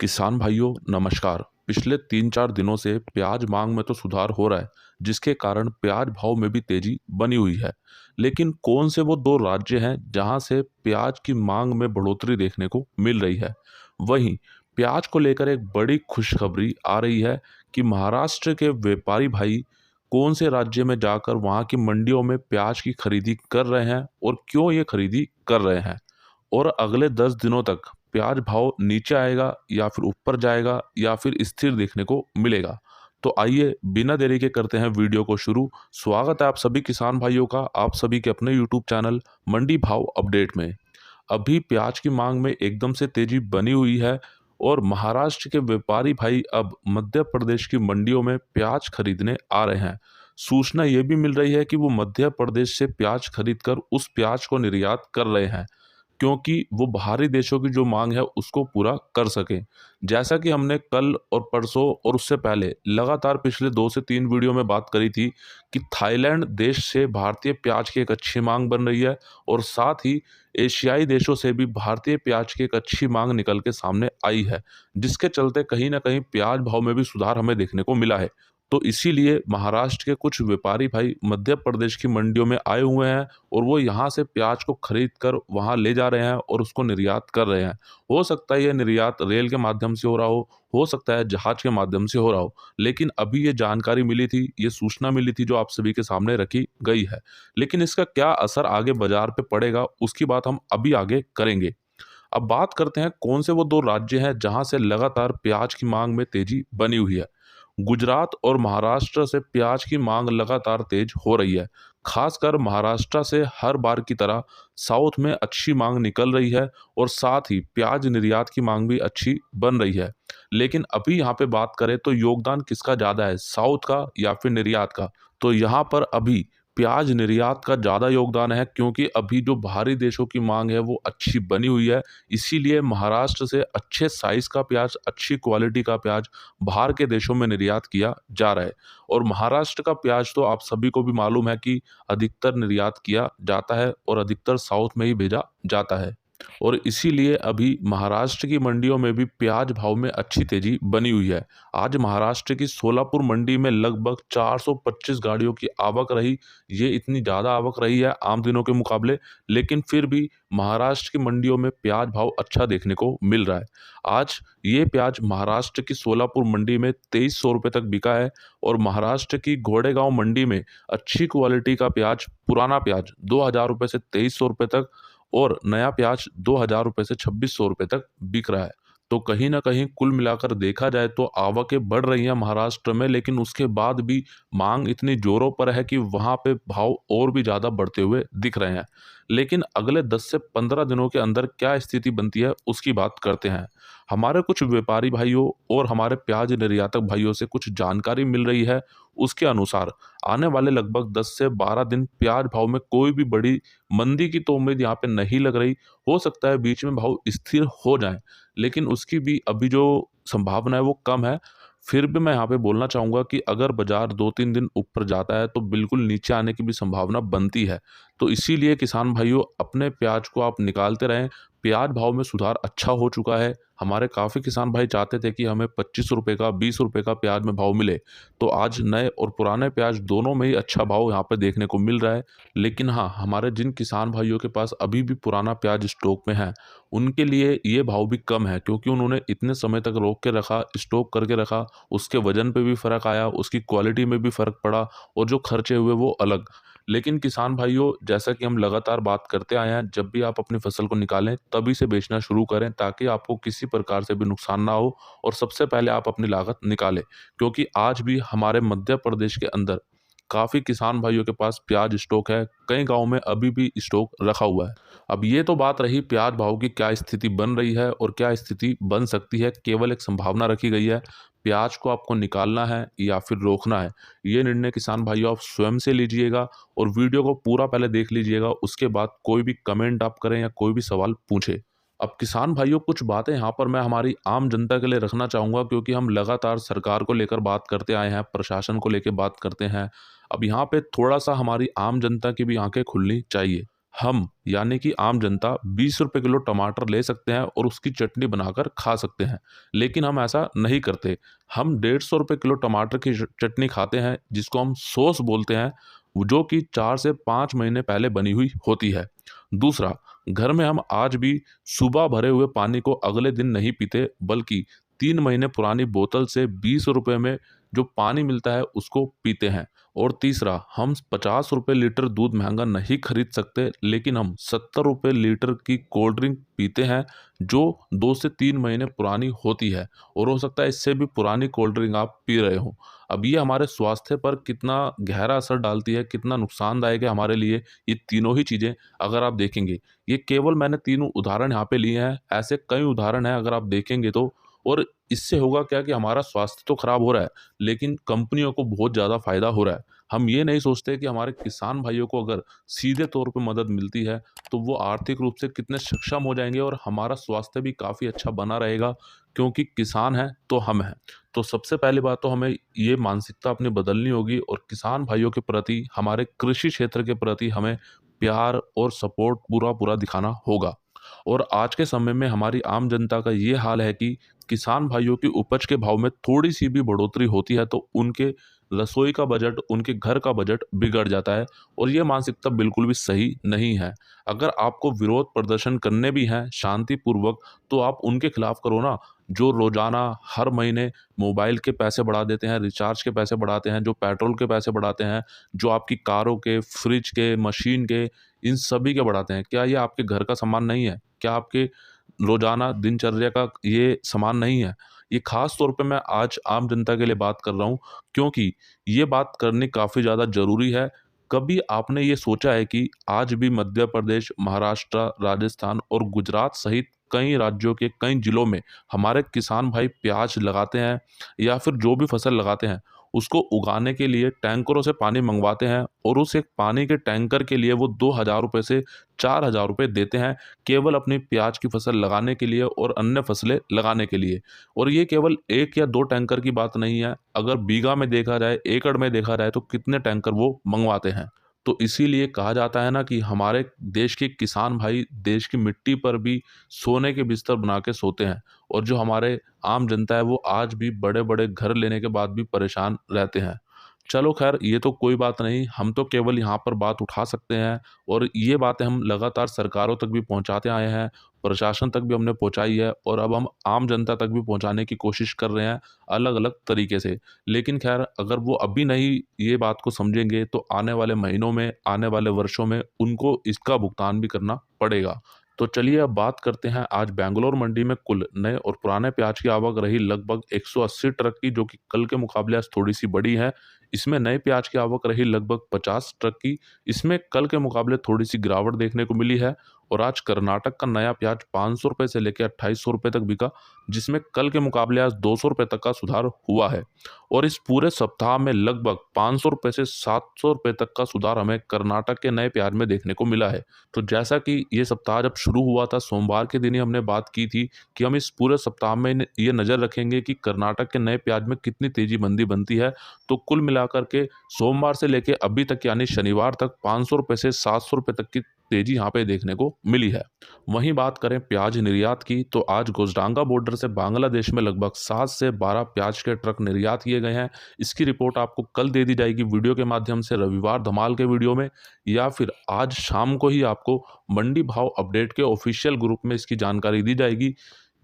किसान भाइयों नमस्कार। पिछले 3-4 दिनों से प्याज मांग में तो सुधार हो रहा है, जिसके कारण प्याज भाव में भी तेजी बनी हुई है। लेकिन कौन से वो दो राज्य हैं जहां से प्याज की मांग में बढ़ोतरी देखने को मिल रही है? वहीं प्याज को लेकर एक बड़ी खुशखबरी आ रही है कि महाराष्ट्र के व्यापारी भाई कौन से राज्य में जाकर वहां की मंडियों में प्याज की खरीदी कर रहे हैं और क्यों ये खरीदी कर रहे हैं, और अगले 10 दिनों तक प्याज भाव नीचे आएगा या फिर ऊपर जाएगा या फिर स्थिर देखने को मिलेगा। तो आइए बिना देरी के करते हैं वीडियो को शुरू। स्वागत है आप सभी किसान भाइयों का आप सभी के अपने यूट्यूब चैनल मंडी भाव अपडेट में। अभी प्याज की मांग में एकदम से तेजी बनी हुई है और महाराष्ट्र के व्यापारी भाई अब मध्य प्रदेश की मंडियों में प्याज खरीदने आ रहे हैं। सूचना ये भी मिल रही है कि वो मध्य प्रदेश से प्याज खरीदकर उस प्याज को निर्यात कर रहे हैं, क्योंकि वो बाहरी देशों की जो मांग है उसको पूरा कर सकें। जैसा कि हमने कल और परसों और उससे पहले लगातार पिछले 2 से 3 वीडियो में बात करी थी कि थाईलैंड देश से भारतीय प्याज की एक अच्छी मांग बन रही है और साथ ही एशियाई देशों से भी भारतीय प्याज की एक अच्छी मांग निकल के सामने आई है, जिसके चलते कहीं ना कहीं प्याज भाव में भी सुधार हमें देखने को मिला है। तो इसीलिए महाराष्ट्र के कुछ व्यापारी भाई मध्य प्रदेश की मंडियों में आए हुए हैं और वो यहाँ से प्याज को खरीद कर वहाँ ले जा रहे हैं और उसको निर्यात कर रहे हैं। हो सकता है ये निर्यात रेल के माध्यम से हो रहा हो सकता है जहाज के माध्यम से हो रहा हो, लेकिन अभी ये जानकारी मिली थी, ये सूचना मिली थी जो आप सभी के सामने रखी गई है। लेकिन इसका क्या असर आगे बाजार पे पड़ेगा उसकी बात हम अभी आगे करेंगे। अब बात करते हैं कौन से वो दो राज्य हैं जहां से लगातार प्याज की मांग में तेजी बनी हुई है। गुजरात और महाराष्ट्र से प्याज की मांग लगातार तेज हो रही है। खासकर महाराष्ट्र से हर बार की तरह साउथ में अच्छी मांग निकल रही है और साथ ही प्याज निर्यात की मांग भी अच्छी बन रही है। लेकिन अभी यहाँ पे बात करें तो योगदान किसका ज़्यादा है, साउथ का या फिर निर्यात का? तो यहाँ पर अभी प्याज निर्यात का ज़्यादा योगदान है, क्योंकि अभी जो बाहरी देशों की मांग है वो अच्छी बनी हुई है। इसीलिए महाराष्ट्र से अच्छे साइज का प्याज, अच्छी क्वालिटी का प्याज बाहर के देशों में निर्यात किया जा रहा है। और महाराष्ट्र का प्याज तो आप सभी को भी मालूम है कि अधिकतर निर्यात किया जाता है और अधिकतर साउथ में ही भेजा जाता है। और इसीलिए अभी महाराष्ट्र की मंडियों में भी प्याज भाव में अच्छी तेजी बनी हुई है। आज महाराष्ट्र की सोलापुर मंडी में लगभग 425 गाड़ियों की आवक रही। ये इतनी ज़्यादा आवक रही है आम दिनों के मुकाबले, लेकिन फिर भी महाराष्ट्र की मंडियों में प्याज भाव अच्छा देखने को मिल रहा है। आज ये प्याज महाराष्ट्र की सोलापुर मंडी में 2300 रुपये तक बिका है और महाराष्ट्र की घोड़ेगांव मंडी में अच्छी क्वालिटी का प्याज, पुराना प्याज 2000 रुपये से 2300 रुपये तक और नया प्याज 2000 रुपये से 2600 रुपये तक बिक रहा है। तो कहीं ना कहीं कुल मिलाकर देखा जाए तो आवकें बढ़ रही हैं महाराष्ट्र में, लेकिन उसके बाद भी मांग इतनी जोरों पर है कि वहां पे भाव और भी ज़्यादा बढ़ते हुए दिख रहे हैं। लेकिन अगले 10 से 15 दिनों के अंदर क्या स्थिति बनती है उसकी बात करते हैं। हमारे कुछ व्यापारी भाइयों और हमारे प्याज निर्यातक भाइयों से कुछ जानकारी मिल रही है। उसके अनुसार आने वाले लगभग 10 से 12 दिन प्याज भाव में कोई भी बड़ी मंदी की तो उम्मीद यहाँ पे नहीं लग रही। हो सकता है बीच में भाव स्थिर हो जाए, लेकिन उसकी भी अभी जो संभावना है वो कम है। फिर भी मैं यहाँ पे बोलना चाहूँगा कि अगर बाजार 2-3 दिन ऊपर जाता है तो बिल्कुल नीचे आने की भी संभावना बनती है। तो इसीलिए किसान भाइयों अपने प्याज को आप निकालते रहें। प्याज भाव में सुधार अच्छा हो चुका है। हमारे काफ़ी किसान भाई चाहते थे कि हमें 25 रुपये का, 20 रुपये का प्याज में भाव मिले। तो आज नए और पुराने प्याज दोनों में ही अच्छा भाव यहाँ पे देखने को मिल रहा है। लेकिन हाँ, हमारे जिन किसान भाइयों के पास अभी भी पुराना प्याज स्टॉक में है, उनके लिए ये भाव भी कम है, क्योंकि उन्होंने इतने समय तक रोक के रखा, स्टॉक करके रखा। उसके वजन पे भी फ़र्क आया, उसकी क्वालिटी में भी फ़र्क पड़ा और जो खर्चे हुए वो अलग। लेकिन किसान भाइयों, जैसा कि हम लगातार बात करते आए हैं, जब भी आप अपनी फसल को निकालें तभी से बेचना शुरू करें, ताकि आपको किसी प्रकार से भी नुकसान ना हो और सबसे पहले आप अपनी लागत निकालें। क्योंकि आज भी हमारे मध्य प्रदेश के अंदर काफ़ी किसान भाइयों के पास प्याज स्टॉक है, कई गाँव में अभी भी स्टॉक रखा हुआ है। अब ये तो बात रही प्याज भाव की क्या स्थिति बन रही है और क्या स्थिति बन सकती है, केवल एक संभावना रखी गई है। प्याज को आपको निकालना है या फिर रोकना है, ये निर्णय किसान भाइयों आप स्वयं से लीजिएगा और वीडियो को पूरा पहले देख लीजिएगा। उसके बाद कोई भी कमेंट आप करें या कोई भी सवाल पूछें। अब किसान भाइयों कुछ बातें यहाँ पर मैं हमारी आम जनता के लिए रखना चाहूँगा, क्योंकि हम लगातार सरकार को लेकर बात करते आए हैं, प्रशासन को लेकर बात करते हैं। अब यहाँ पे थोड़ा सा हमारी आम जनता की भी आंखें खुलनी चाहिए। हम यानी कि आम जनता 20 रुपये किलो टमाटर ले सकते हैं और उसकी चटनी बनाकर खा सकते हैं, लेकिन हम ऐसा नहीं करते। हम 150 रुपये किलो टमाटर की चटनी खाते हैं, जिसको हम सॉस बोलते हैं, जो कि 4 से 5 महीने पहले बनी हुई होती है। दूसरा, घर में हम आज भी सुबह भरे हुए पानी को अगले दिन नहीं पीते, बल्कि 3 महीने पुरानी बोतल से 20 रुपये में जो पानी मिलता है उसको पीते हैं। और तीसरा, हम 50 रुपये लीटर दूध महंगा नहीं खरीद सकते, लेकिन हम 70 रुपये लीटर की कोल्ड ड्रिंक पीते हैं, जो 2 से 3 महीने पुरानी होती है, और हो सकता है इससे भी पुरानी कोल्ड ड्रिंक आप पी रहे हो। अब ये हमारे स्वास्थ्य पर कितना गहरा असर डालती है, कितना नुकसानदायक है हमारे लिए, ये तीनों ही चीज़ें अगर आप देखेंगे। ये केवल मैंने तीनों उदाहरण यहाँ पे लिए हैं, ऐसे कई उदाहरण हैं अगर आप देखेंगे तो। और इससे होगा क्या कि हमारा स्वास्थ्य तो खराब हो रहा है, लेकिन कंपनियों को बहुत ज़्यादा फ़ायदा हो रहा है। हम ये नहीं सोचते कि हमारे किसान भाइयों को अगर सीधे तौर पे मदद मिलती है, तो वो आर्थिक रूप से कितने सक्षम हो जाएँगे और हमारा स्वास्थ्य भी काफ़ी अच्छा बना रहेगा, क्योंकि किसान हैं तो हम हैं। तो सबसे पहली बात तो हमें ये मानसिकता अपनी बदलनी होगी और किसान भाइयों के प्रति, हमारे कृषि क्षेत्र के प्रति हमें प्यार और सपोर्ट पूरा-पूरा दिखाना होगा। और आज के समय में हमारी आम जनता का ये हाल है कि किसान भाइयों की उपज के भाव में थोड़ी-सी भी बढ़ोतरी होती है तो उनके रसोई का बजट, उनके घर का बजट बिगड़ जाता है, और ये मानसिकता बिल्कुल भी सही नहीं है। अगर आपको विरोध प्रदर्शन करने भी हैं शांतिपूर्वक, तो आप उनके खिलाफ करो ना, जो रोज़ाना हर महीने मोबाइल के पैसे बढ़ा देते हैं, रिचार्ज के पैसे बढ़ाते हैं, जो पेट्रोल के पैसे बढ़ाते हैं, जो आपकी कारों के, फ्रिज के, मशीन के, इन सभी के बढ़ाते हैं। क्या ये आपके घर का सामान नहीं है? क्या आपके रोज़ाना दिनचर्या का ये सामान नहीं है? ये ख़ास तौर पे मैं आज आम जनता के लिए बात कर रहा हूँ, क्योंकि ये बात करनी काफ़ी ज़्यादा ज़रूरी है। कभी आपने ये सोचा है कि आज भी मध्य प्रदेश, महाराष्ट्र, राजस्थान और गुजरात सहित कई राज्यों के कई ज़िलों में हमारे किसान भाई प्याज़ लगाते हैं, या फिर जो भी फसल लगाते हैं, उसको उगाने के लिए टैंकरों से पानी मँगवाते हैं, और उस एक पानी के टैंकर के लिए वो 2,000 रुपए से 4,000 रुपए देते हैं, केवल अपनी प्याज की फसल लगाने के लिए और अन्य फसलें लगाने के लिए। और ये केवल 1 या 2 टैंकर की बात नहीं है, अगर बीघा में देखा जाए, एकड़ में देखा जाए, तो कितने टैंकर वो मँगवाते हैं। तो इसीलिए कहा जाता है ना कि हमारे देश के किसान भाई देश की मिट्टी पर भी सोने के बिस्तर बना के सोते हैं, और जो हमारे आम जनता है वो आज भी बड़े-बड़े घर लेने के बाद भी परेशान रहते हैं। चलो ख़ैर, ये तो कोई बात नहीं, हम तो केवल यहाँ पर बात उठा सकते हैं, और ये बातें हम लगातार सरकारों तक भी पहुँचाते आए हैं, प्रशासन तक भी हमने पहुँचाई है, और अब हम आम जनता तक भी पहुँचाने की कोशिश कर रहे हैं, अलग-अलग तरीके से। लेकिन ख़ैर, अगर वो अभी नहीं ये बात को समझेंगे, तो आने वाले महीनों में, आने वाले वर्षों में उनको इसका भुगतान भी करना पड़ेगा। तो चलिए अब बात करते हैं, आज बैंगलोर मंडी में कुल नए और पुराने प्याज की आवक रही लगभग 180 ट्रक की, जो कि कल के मुकाबले आज थोड़ी-सी बड़ी है। इसमें नए प्याज की आवक रही लगभग 50 ट्रक की, इसमें कल के मुकाबले थोड़ी-सी गिरावट देखने को मिली है। और आज कर्नाटक का नया प्याज ₹500 से लेकर ₹2800 तक बिका, जिसमें कल के मुकाबले आज ₹200 तक का सुधार हुआ है। और इस पूरे सप्ताह में लगभग ₹500 से ₹700 तक का सुधार हमें कर्नाटक के नए प्याज में देखने को मिला है। तो जैसा कि ये सप्ताह जब शुरू हुआ था, सोमवार के दिन ही हमने बात की थी कि हम इस पूरे सप्ताह में ये नज़र रखेंगे कि कर्नाटक के नए प्याज में कितनी तेज़ी मंदी बनती है। तो कुल मिलाकर के सोमवार से लेके अभी तक यानी शनिवार तक ₹500 से ₹700 तक की तेज़ी यहाँ पे देखने को मिली है। वहीं बात करें प्याज निर्यात की, तो आज गोजडांगा बॉर्डर से बांग्लादेश में लगभग 7 से 12 प्याज के ट्रक निर्यात किए गए हैं। इसकी रिपोर्ट आपको कल दे दी जाएगी वीडियो के माध्यम से, रविवार धमाल के वीडियो में, या फिर आज शाम को ही आपको मंडी भाव अपडेट के ऑफिशियल ग्रुप में इसकी जानकारी दी जाएगी,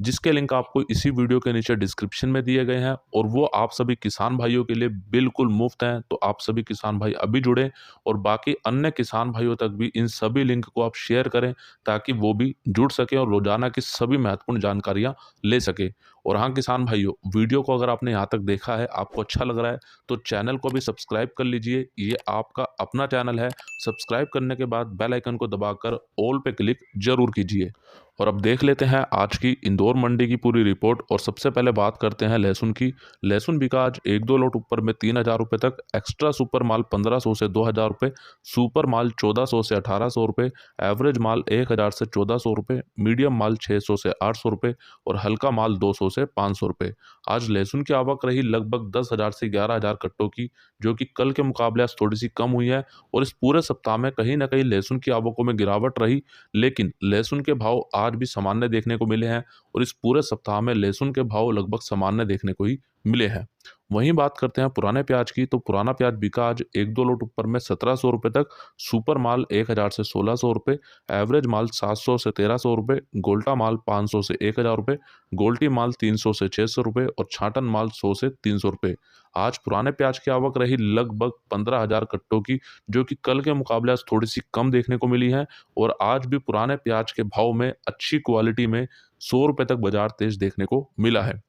जिसके लिंक आपको इसी वीडियो के नीचे डिस्क्रिप्शन में दिए गए हैं, और वो आप सभी किसान भाइयों के लिए बिल्कुल मुफ्त हैं। तो आप सभी किसान भाई अभी जुड़ें, और बाकी अन्य किसान भाइयों तक भी इन सभी लिंक को आप शेयर करें, ताकि वो भी जुड़ सकें और रोजाना की सभी महत्वपूर्ण जानकारियां ले सके। और हाँ किसान भाइयों, वीडियो को अगर आपने यहाँ तक देखा है, आपको अच्छा लग रहा है, तो चैनल को भी सब्सक्राइब कर लीजिए। ये आपका अपना चैनल है, सब्सक्राइब करने के बाद बेल आइकन को दबाकर ऑल पे क्लिक जरूर कीजिए। और अब देख लेते हैं आज की इंदौर मंडी की पूरी रिपोर्ट। और सबसे पहले बात करते हैं लहसुन की। लहसुन बिका आज 1-2 लोट ऊपर में 3,000 रुपये तक, एक्स्ट्रा सुपर माल 1,500 से 2,000 रुपये, सुपर माल 1,400 से 1,800 रुपये, एवरेज माल 1,000 से 1,400 रुपये, मीडियम माल 600 से 800 रुपये और हल्का माल 200 से 500 रुपये। आज लहसुन की आवक रही लगभग 10,000 से 11,000 कट्टों की, जो कि कल के मुकाबले आज थोड़ी सी कम हुई है। और इस पूरे सप्ताह में कहीं ना कहीं लहसुन की आवकों में गिरावट रही, लेकिन लहसुन के भाव आज भी सामान्य देखने को मिले हैं और इस पूरे सप्ताह में लहसुन के भाव लगभग सामान्य देखने को ही मिले हैं। वहीं बात करते हैं पुराने प्याज की, तो पुराना प्याज बिका आज 1-2 लोट ऊपर में 1,700 रुपये तक, सुपर माल 1,000 से 1,600 रुपये, एवरेज माल 700 से 1,300 रुपये, गोल्टा माल 500 से 1,000 रुपये, गोल्टी माल 300 से 600 रुपये और छाटन माल 100 से 300 रुपये। आज पुराने प्याज की आवक रही लगभग 15,000 कट्टों की, जो कि कल के मुकाबले आज थोड़ी सी कम देखने को मिली है। और आज भी पुराने प्याज के भाव में अच्छी क्वालिटी में 100 रुपये तक बाजार तेज देखने को मिला है।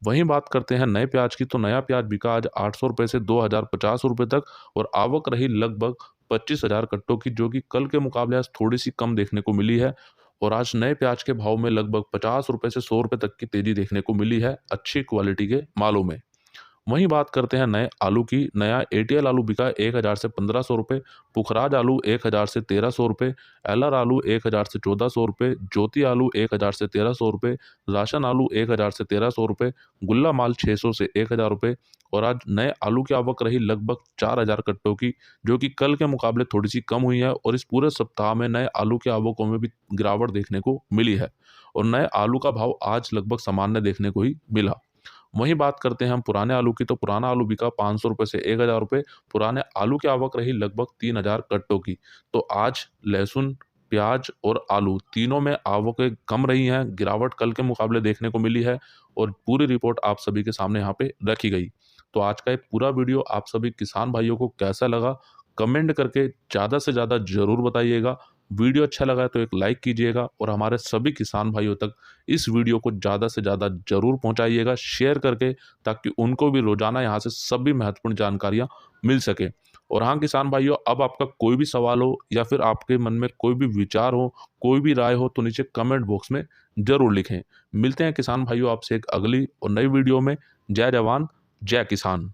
वहीं बात करते हैं नए प्याज की, तो नया प्याज बिका आज 800 रुपये से 2,050 रुपये तक और आवक रही लगभग 25,000 कट्टों की, जो कि कल के मुकाबले आज थोड़ी सी कम देखने को मिली है। और आज नए प्याज के भाव में लगभग 50 रुपये से 100 रुपये तक की तेजी देखने को मिली है अच्छी क्वालिटी के मालों में। वहीं बात करते हैं नए आलू की। नया एटीएल आलू बिका 1,000 से 1,500 रुपये, पुखराज आलू 1,000 से 1,300 रुपये, एलआर आलू 1,000 से 1,400 रुपये, ज्योति आलू 1,000 से 1,300 रुपये, राशन आलू 1,000 से 1,300 रुपये, गुल्ला माल 600 से 1,000 रुपये। और आज नए आलू की आवक रही लगभग 4,000 कट्टों की, जो कि कल के मुकाबले थोड़ी सी कम हुई है। और इस पूरे सप्ताह में नए आलू की आवकों में भी गिरावट देखने को मिली है और नए आलू का भाव आज लगभग सामान्य देखने को ही मिला। वहीं बात करते हैं हम पुराने आलू की, तो पुराना आलू बिका 500 रुपये से 1,000 रुपये। पुराने आलू की आवक रही लगभग 3,000 कट्टों की। तो आज लहसुन, प्याज और आलू तीनों में आवकें कम रही हैं, गिरावट कल के मुकाबले देखने को मिली है और पूरी रिपोर्ट आप सभी के सामने यहाँ पे रखी गई। तो आज का ये पूरा वीडियो आप सभी किसान भाइयों को कैसा लगा, कमेंट करके ज़्यादा से ज़्यादा ज़रूर बताइएगा। वीडियो अच्छा लगा है तो एक लाइक कीजिएगा और हमारे सभी किसान भाइयों तक इस वीडियो को ज़्यादा से ज़्यादा ज़रूर पहुंचाइएगा शेयर करके, ताकि उनको भी रोजाना यहाँ से सभी महत्वपूर्ण जानकारियाँ मिल सके। और हाँ किसान भाइयों, अब आपका कोई भी सवाल हो या फिर आपके मन में कोई भी विचार हो, कोई भी राय हो, तो नीचे कमेंट बॉक्स में ज़रूर लिखें। मिलते हैं किसान भाइयों आपसे एक अगली और नई वीडियो में। जय जवान, जय किसान।